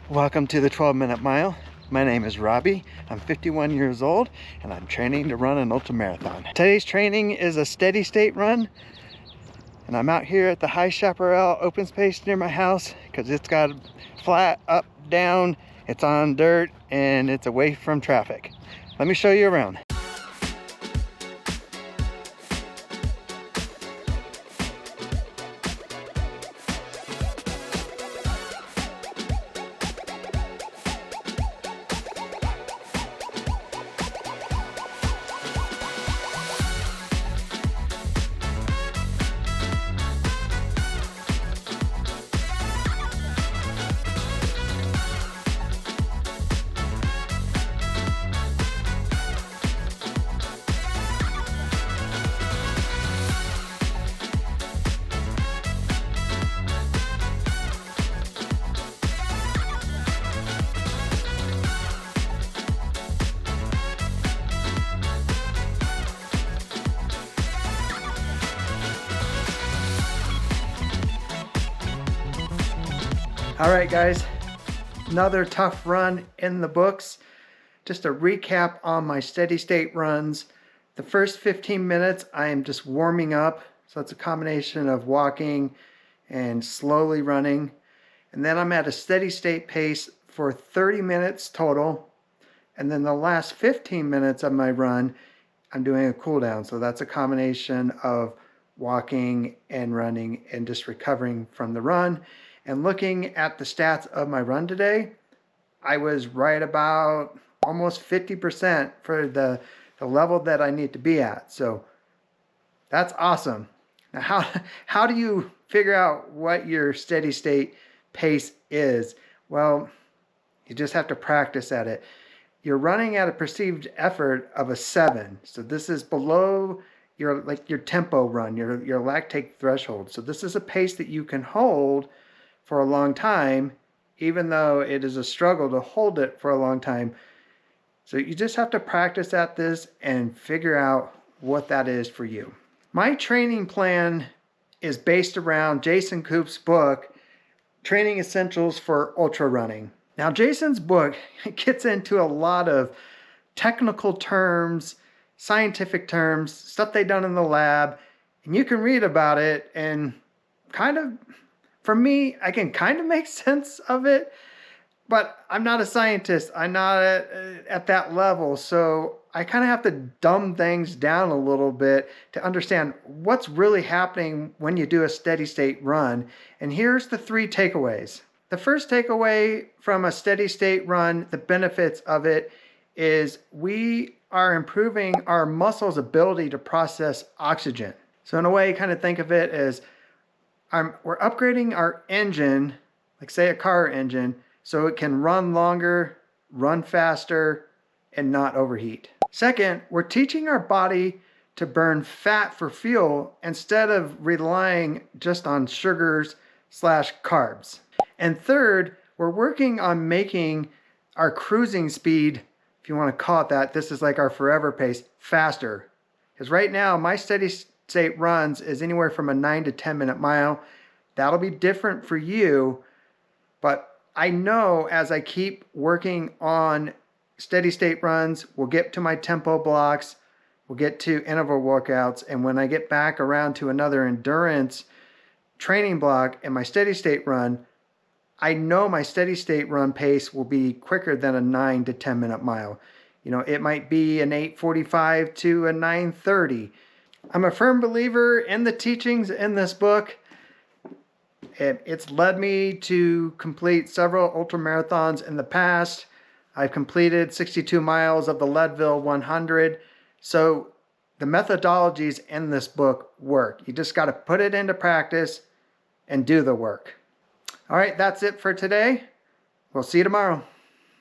Welcome to the 12-minute mile. My name is Robbie. I'm 51 years old and I'm training to run an ultramarathon. Today's training is a steady state run, and I'm out here at the High Chaparral open space near my house because it's got flat, up, down, it's on dirt, and it's away from traffic. Let me show you around. All right, guys, another tough run in the books. Just a recap on my steady state runs. The first 15 minutes, I am just warming up. So it's a combination of walking and slowly running. And then I'm at a steady state pace for 30 minutes total. And then the last 15 minutes of my run, I'm doing a cool down. So that's a combination of walking and running and just recovering from the run. And looking at the stats of my run today, I was right about almost 50% for the level that I need to be at. So that's awesome. Now, how do you figure out what your steady state pace is? Well, you just have to practice at it. You're running at a perceived effort of a 7. So this is below your tempo run, your lactate threshold. So this is a pace that you can hold for a long time, even though it is a struggle to hold it for a long time. So you just have to practice at this and figure out what that is for you. My training plan is based around Jason Koop's book, Training Essentials for Ultra Running. Now, Jason's book gets into a lot of technical terms, scientific terms, stuff they've done in the lab, and you can read about it and for me, I can kind of make sense of it, but I'm not a scientist. I'm not at that level. So I kind of have to dumb things down a little bit to understand what's really happening when you do a steady state run. And here's the 3 takeaways. The first takeaway from a steady state run, the benefits of it, is we are improving our muscles' ability to process oxygen. So in a way, kind of think of it as we're upgrading our engine, like say a car engine, so it can run longer, run faster, and not overheat. Second, we're teaching our body to burn fat for fuel instead of relying just on sugars/carbs. And third, we're working on making our cruising speed, if you want to call it that, this is like our forever pace, faster. Because right now, my steady state runs is anywhere from a 9 to 10 minute mile. That'll be different for you, but I know as I keep working on steady state runs, we'll get to my tempo blocks, we'll get to interval workouts, and when I get back around to another endurance training block and my steady state run, I know my steady state run pace will be quicker than a 9 to 10 minute mile. You know, it might be an 8:45 to a 9:30. I'm a firm believer in the teachings in this book. It's led me to complete several ultramarathons in the past. I've completed 62 miles of the Leadville 100. So the methodologies in this book work. You just got to put it into practice and do the work. All right, that's it for today. We'll see you tomorrow.